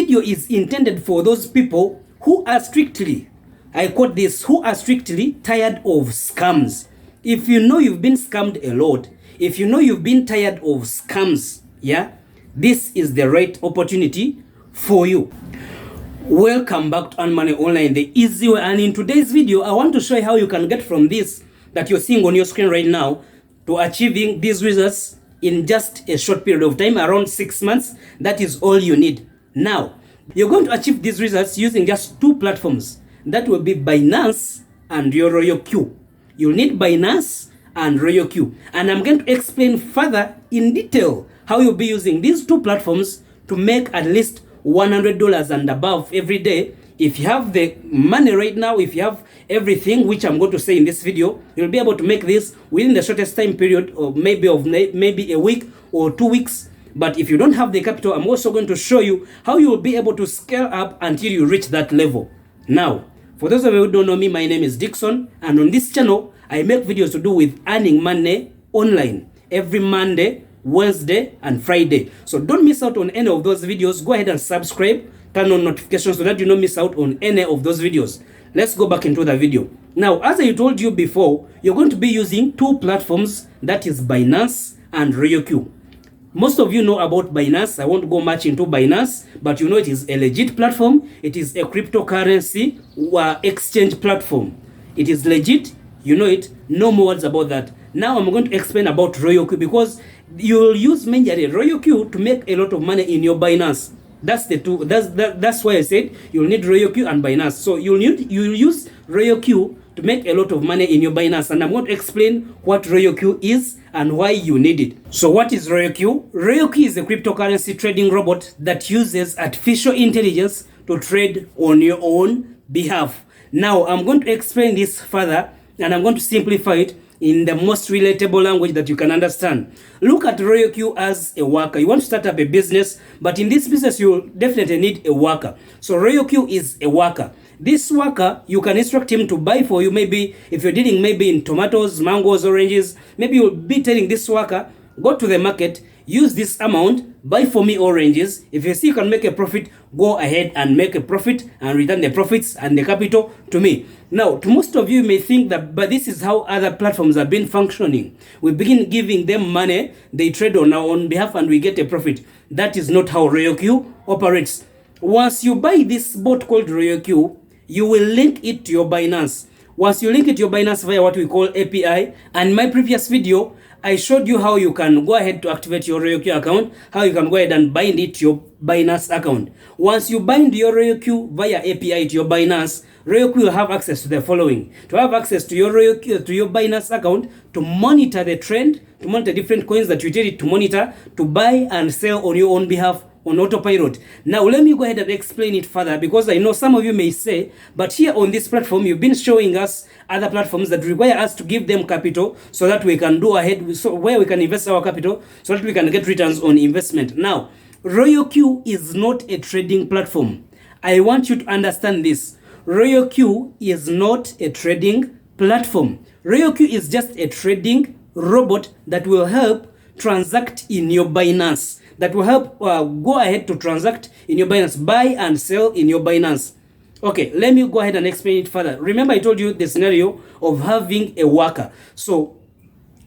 video is intended for those people who are strictly, I quote this, who are strictly tired of scams. If you know you've been scammed a lot, if you know you've been tired of scams, yeah, this is the right opportunity for you. Welcome back to Earn Money Online, the easy way. And in today's video, I want to show you how you can get from this that you're seeing on your screen right now to achieving these results in just a short period of time, around 6 months. That is all you need. Now, you're going to achieve these results using just two platforms. That will be Binance and your Royal Q. You'll need Binance and Royal Q. And I'm going to explain further in detail how you'll be using these two platforms to make at least $100 and above every day. If you have the money right now, if you have everything which I'm going to say in this video, you'll be able to make this within the shortest time period, or maybe a week or 2 weeks. But if you don't have the capital, I'm also going to show you how you will be able to scale up until you reach that level. Now, for those of you who don't know me, my name is Dixon, and on this channel, I make videos to do with earning money online every Monday, Wednesday, and Friday. So don't miss out on any of those videos. Go ahead and subscribe, turn on notifications so that you don't miss out on any of those videos. Let's go back into the video. Now, as I told you before, you're going to be using two platforms, that is Binance and Royal Q. Most of you know about Binance. I won't go much into Binance, but you know it is a legit platform. It is a cryptocurrency exchange platform. It is legit. You know it. No more words about that. Now I'm going to explain about Royal Q, because you will use mainly Royal Q to make a lot of money in your Binance. That's the two. That's why I said you'll need Royal Q and Binance. So you'll use Royal Q to make a lot of money in your Binance, and I'm going to explain what Royal Q is and why you need it. So what is Royal Q? Royal Q is a cryptocurrency trading robot that uses artificial intelligence to trade on your own behalf. Now I'm going to explain this further, and I'm going to simplify it in the most relatable language that you can understand. Look at Royal Q as a worker. You want to start up a business, but in this business you definitely need a worker. So Royal Q is a worker. This worker, you can instruct him to buy for you. Maybe if you're dealing maybe in tomatoes, mangoes, oranges, maybe you'll be telling this worker, go to the market, use this amount, buy for me oranges. If you see you can make a profit, go ahead and make a profit and return the profits and the capital to me. Now, to most of you may think that, but this is how other platforms have been functioning. We begin giving them money, they trade on our own behalf, and we get a profit. That is not how Royal Q operates. Once you buy this bot called Royal Q, you will link it to your Binance. Once you link it to your Binance via what we call API, and in my previous video, I showed you how you can go ahead to activate your Royal Q account, how you can go ahead and bind it to your Binance account. Once you bind your Royal Q via API to your Binance, Royal Q will have access to the following. To have access to your Royal Q, to your Binance account, to monitor the trend, to monitor different coins that you tell it to monitor, to buy and sell on your own behalf on autopilot. Now let me go ahead and explain it further, because I know some of you may say, but here on this platform you've been showing us other platforms that require us to give them capital so that we can do ahead, so where we can invest our capital so that we can get returns on investment. Now, Royal Q is not a trading platform. I want you to understand this. Royal Q is not a trading platform. Royal Q is just a trading robot that will help transact in your Binance, that will help go ahead to transact in your Binance, buy and sell in your Binance. Okay, let me go ahead and explain it further. Remember I told you the scenario of having a worker. So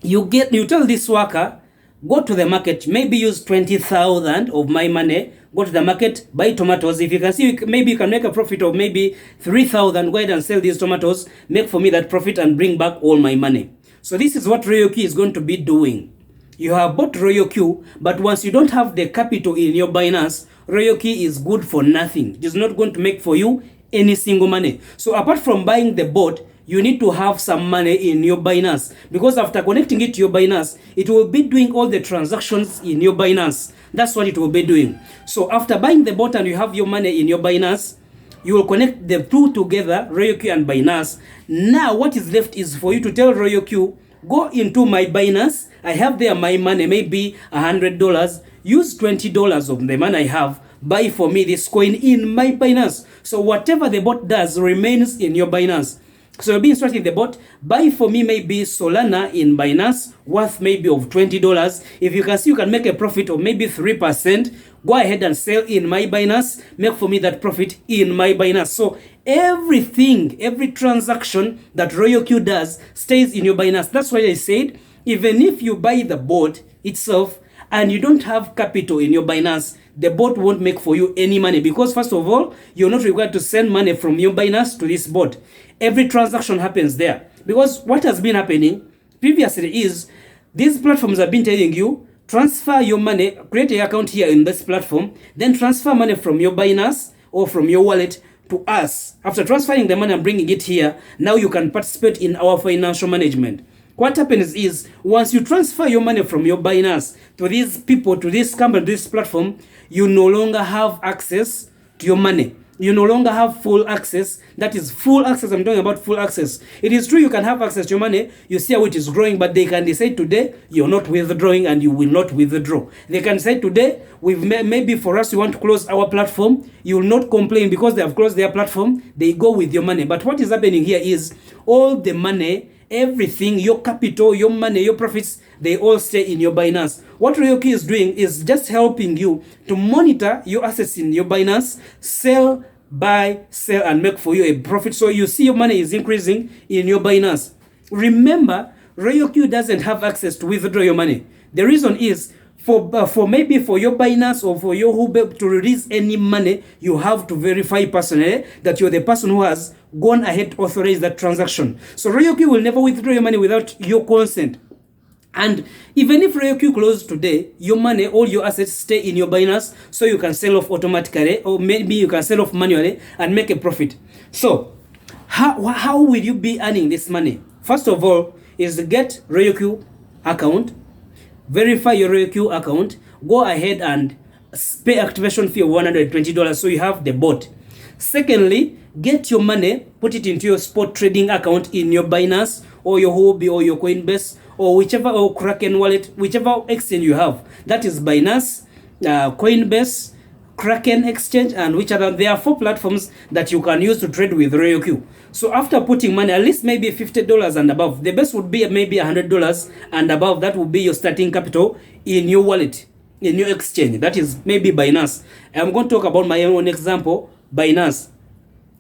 you tell this worker, go to the market, maybe use 20,000 of my money, go to the market, buy tomatoes. If you can see, maybe you can make a profit of maybe 3,000, go ahead and sell these tomatoes, make for me that profit and bring back all my money. So this is what Royal Q is going to be doing. You have bought Royal Q, but once you don't have the capital in your Binance, Royal Q is good for nothing. It is not going to make for you any single money. So apart from buying the bot, you need to have some money in your Binance, because after connecting it to your Binance, it will be doing all the transactions in your Binance. That's what it will be doing. So after buying the bot and you have your money in your Binance, you will connect the two together, Royal Q and Binance. Now what is left is for you to tell Royal Q, go into my Binance. I have there my money, maybe $100. Use $20 of the money I have. Buy for me this coin in my Binance. So whatever the bot does remains in your Binance. So you'll be instructing the bot, buy for me maybe Solana in Binance worth maybe of $20. If you can see you can make a profit of maybe 3%, go ahead and sell in my Binance, make for me that profit in my Binance. So everything, every transaction that Royal Q does stays in your Binance. That's why I said, even if you buy the bot itself and you don't have capital in your Binance, the bot won't make for you any money, because first of all, you're not required to send money from your Binance to this bot. Every transaction happens there. Because what has been happening previously is these platforms have been telling you, transfer your money, create an account here in this platform, then transfer money from your Binance or from your wallet to us. After transferring the money and bringing it here, now you can participate in our financial management. What happens is, once you transfer your money from your Binance to these people, to this company, to this platform, you no longer have access to your money. You no longer have full access. That is full access. I'm talking about full access. It is true you can have access to your money. You see how it is growing, but they can decide today you're not withdrawing and you will not withdraw. They can say today, maybe for us, we want to close our platform. You will not complain because they have closed their platform. They go with your money. But what is happening here is all the money, everything, your capital, your money, your profits, they all stay in your Binance. What Royal Q is doing is just helping you to monitor your assets in your Binance, sell, buy, sell, and make for you a profit. So you see your money is increasing in your Binance. Remember, Royal Q doesn't have access to withdraw your money. The reason is, for maybe for your Binance or for your Huobi to release any money, you have to verify personally that you're the person who has gone ahead to authorize that transaction. So Royal Q will never withdraw your money without your consent. And even if Royal Q closes today, your money, all your assets stay in your Binance, so you can sell off automatically, or maybe you can sell off manually and make a profit. So how will you be earning this money? First of all is get Royal Q account, verify your Royal Q account, go ahead and pay activation fee of $120 so you have the bot. Secondly, get your money, put it into your spot trading account in your Binance or your Huobi or your Coinbase or whichever, or Kraken wallet, whichever exchange you have. That is Binance, Coinbase, Kraken exchange, and which other. There are 4 platforms that you can use to trade with Royal Q. So after putting money, at least maybe $50 and above, the best would be maybe $100 and above. That would be your starting capital in your wallet, in your exchange. That is maybe Binance. I'm going to talk about my own example, Binance.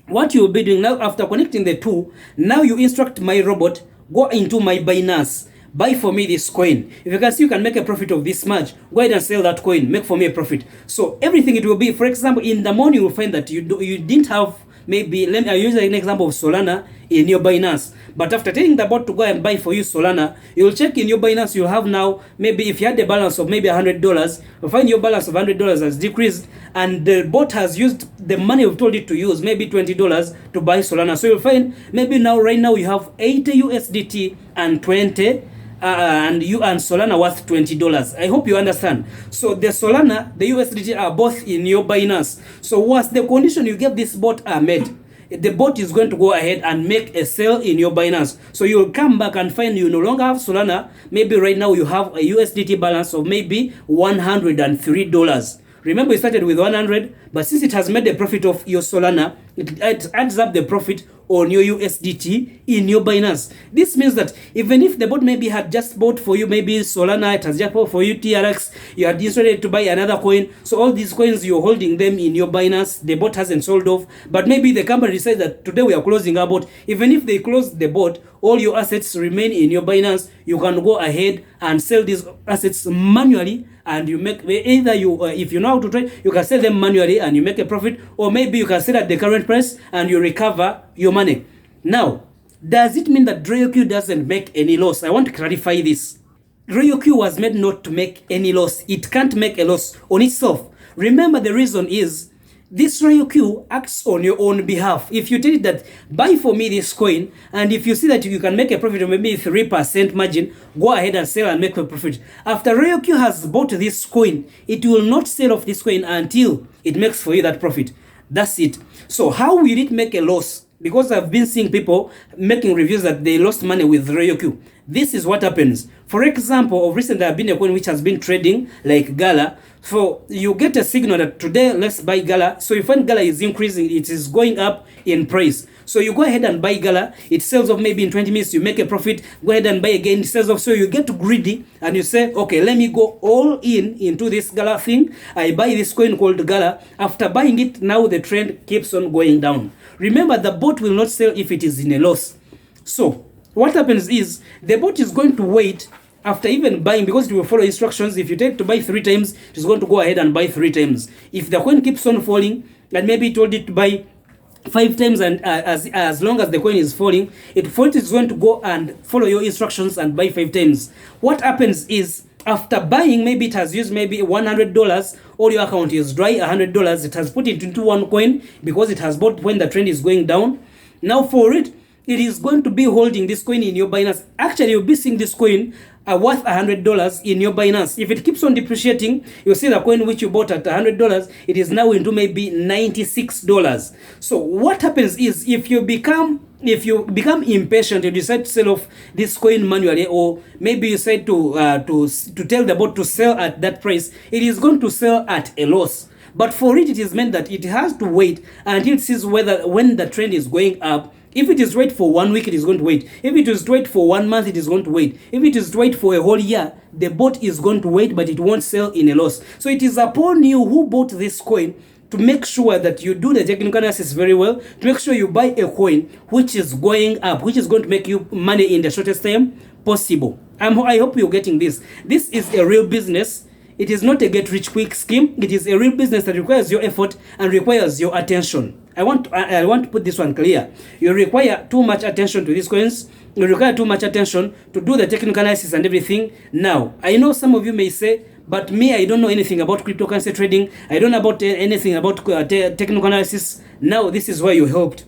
What you'll be doing now, after connecting the two, now you instruct my robot, go into my Binance, buy for me this coin. If you can see you can make a profit of this much, go ahead and sell that coin, make for me a profit. So everything it will be, for example, in the morning you'll find that you didn't have, maybe, let me use an example of Solana in your Binance. But after telling the bot to go and buy for you Solana, you'll check in your Binance, you'll have now, maybe if you had a balance of maybe $100, you'll find your balance of $100 has decreased, and the bot has used the money we've told it to use, maybe $20 to buy Solana. So you'll find maybe now, right now, you have 80 USDT and 20 and you and Solana worth $20. I hope you understand. So the Solana, the USDT are both in your Binance. So once the condition you give this bot are met, the bot is going to go ahead and make a sale in your Binance. So you'll come back and find you no longer have Solana. Maybe right now you have a USDT balance of maybe $103. Remember, you started with 100, but since it has made a profit of your Solana, it adds up the profit on your USDT in your Binance. This means that even if the bot maybe had just bought for you maybe Solana, it has just bought for you TRX, you had decided to buy another coin, so all these coins you're holding them in your Binance, the bot hasn't sold off, but maybe the company decides that today we are closing our bot. Even if they close the bot, all your assets remain in your Binance. You can go ahead and sell these assets manually, and you make, either you if you know how to trade, you can sell them manually and you make a profit, or maybe you can sell at the current price and you recover your money. Now, does it mean that Royal Q doesn't make any loss? I want to clarify this. Royal Q was made not to make any loss. It can't make a loss on itself. Remember, the reason is this Royal Q acts on your own behalf. If you tell it that buy for me this coin, and if you see that you can make a profit of maybe 3% margin, go ahead and sell and make a profit. After Royal Q has bought this coin, it will not sell off this coin until it makes for you that profit. That's it. So how will it make a loss? Because I've been seeing people making reviews that they lost money with Royal Q. This is what happens. For example, of recent there have been a coin which has been trading like Gala. So you get a signal that today let's buy Gala. So you find Gala is increasing, it is going up in price. So you go ahead and buy Gala, it sells off maybe in 20 minutes, you make a profit, go ahead and buy again, it sells off. So you get greedy and you say, okay, let me go all into this Gala thing. I buy this coin called Gala. After buying it, now the trend keeps on going down. Remember, the bot will not sell if it is in a loss. So what happens is the bot is going to wait after even buying, because it will follow instructions. If you take to buy 3 times, it is going to go ahead and buy 3 times. If the coin keeps on falling, and maybe it told it to buy 5 times, and as long as the coin is falling, it is going to go and follow your instructions and buy 5 times. What happens is, after buying, maybe it has used maybe $100, or your account is dry $100, it has put it into one coin because it has bought when the trend is going down. Now for it is going to be holding this coin in your Binance. Actually, you'll be seeing this coin worth $100 in your Binance. If it keeps on depreciating, you'll see the coin which you bought at $100, it is now into maybe $96. So what happens is, if you become impatient, you decide to sell off this coin manually, or maybe you decide to tell the bot to sell at that price, it is going to sell at a loss. But for it is meant that it has to wait until it sees when the trend is going up. If it is to wait for 1 week, it is going to wait. If it is to wait for 1 month, it is going to wait. If it is to wait for a whole year, the bot is going to wait, but it won't sell in a loss. So it is upon you who bought this coin to make sure that you do the technical analysis very well, to make sure you buy a coin which is going up, which is going to make you money in the shortest time possible. I hope you're getting this. This is a real business. It is not a get-rich-quick scheme. It is a real business that requires your effort and requires your attention. I want to put this one clear. You require too much attention to these coins. You require too much attention to do the technical analysis and everything. Now, I know some of you may say, but me, I don't know anything about cryptocurrency trading. I don't know about anything about technical analysis. Now, this is where you helped.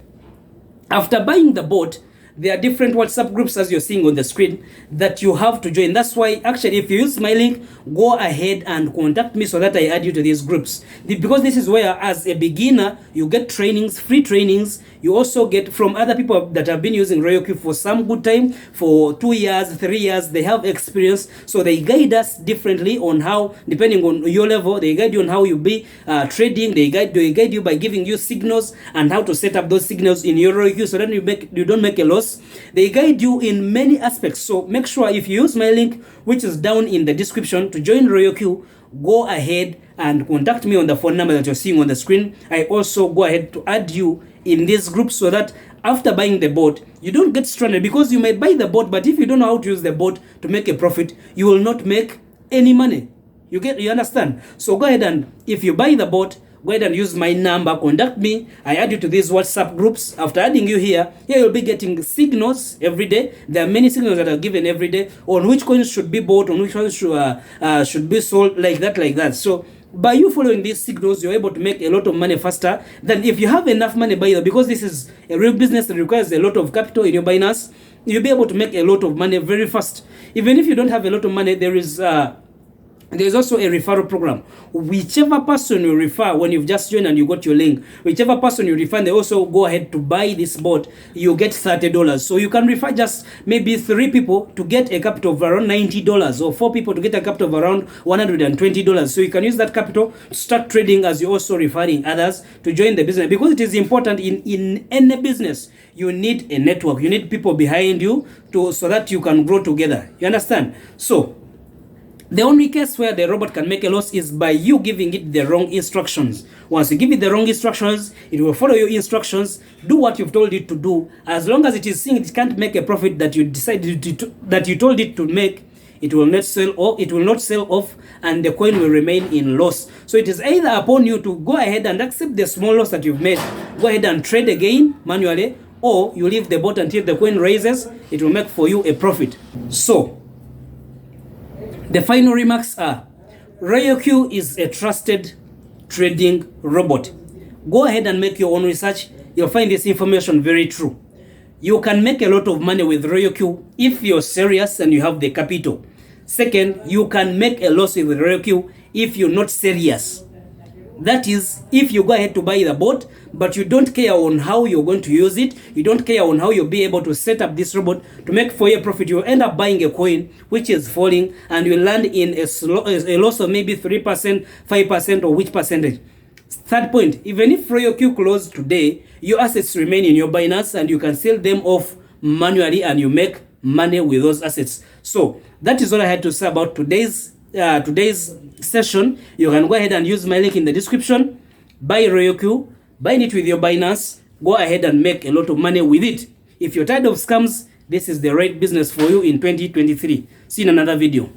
After buying the bot, there are different WhatsApp groups, as you're seeing on the screen, that you have to join. That's why, actually, if you use my link, go ahead and contact me so that I add you to these groups. Because this is where, as a beginner, you get trainings, free trainings. You also get from other people that have been using Royal Q for some good time, for 2 years, 3 years. They have experience, so they guide us differently on how, depending on your level, they guide you on how you be trading. They guide you by giving you signals and how to set up those signals in your Royal Q so that you don't make a loss. They guide you in many aspects. So make sure, if you use my link, which is down in the description, to join Royal Q, go ahead and contact me on the phone number that you're seeing on the screen. I also go ahead to add you in this group so that after buying the bot, you don't get stranded, because you might buy the bot, but if you don't know how to use the bot to make a profit, you will not make any money. You understand? So go ahead, and if you buy the bot, go ahead and use my number, contact me. I add you to these WhatsApp groups. After adding you here you'll be getting signals every day. There are many signals that are given every day on which coins should be bought, on which ones should be sold, like that. So by you following these signals, you're able to make a lot of money faster than if you have enough money because this is a real business that requires a lot of capital in your Binance. You'll be able to make a lot of money very fast. Even if you don't have a lot of money, there's also a referral program. Whichever person you refer, when you've just joined and you got your link, whichever person you refer, they also go ahead to buy this bot, you get $30. So you can refer just maybe 3 people to get a capital of around $90, or 4 people to get a capital of around $120. So you can use that capital to start trading, as you're also referring others to join the business. Because it is important in any business, you need a network. You need people behind you so that you can grow together. You understand? So the only case where the robot can make a loss is by you giving it the wrong instructions. Once you give it the wrong instructions, it will follow your instructions, do what you've told it to do. As long as it is seeing it can't make a profit that you decided that you told it to make, it will not sell off, and the coin will remain in loss. So it is either upon you to go ahead and accept the small loss that you've made, go ahead and trade again manually, or you leave the bot until the coin raises. It will make for you a profit. So the final remarks are, Royal Q is a trusted trading robot. Go ahead and make your own research. You'll find this information very true. You can make a lot of money with Royal Q if you're serious and you have the capital. Second, you can make a loss with Royal Q if you're not serious. That is, if you go ahead to buy the bot, but you don't care on how you're going to use it, you don't care on how you'll be able to set up this robot to make for your profit, you'll end up buying a coin which is falling, and you'll land in a loss of maybe 3%, 5%, or which percentage. Third point, even if Royal Q closed today, your assets remain in your Binance and you can sell them off manually and you make money with those assets. So that is all I had to say about today's session. You can go ahead and use my link in the description. Buy Royal Q, buy it with your Binance, go ahead and make a lot of money with it. If you're tired of scams, this is the right business for you in 2023. See you in another video.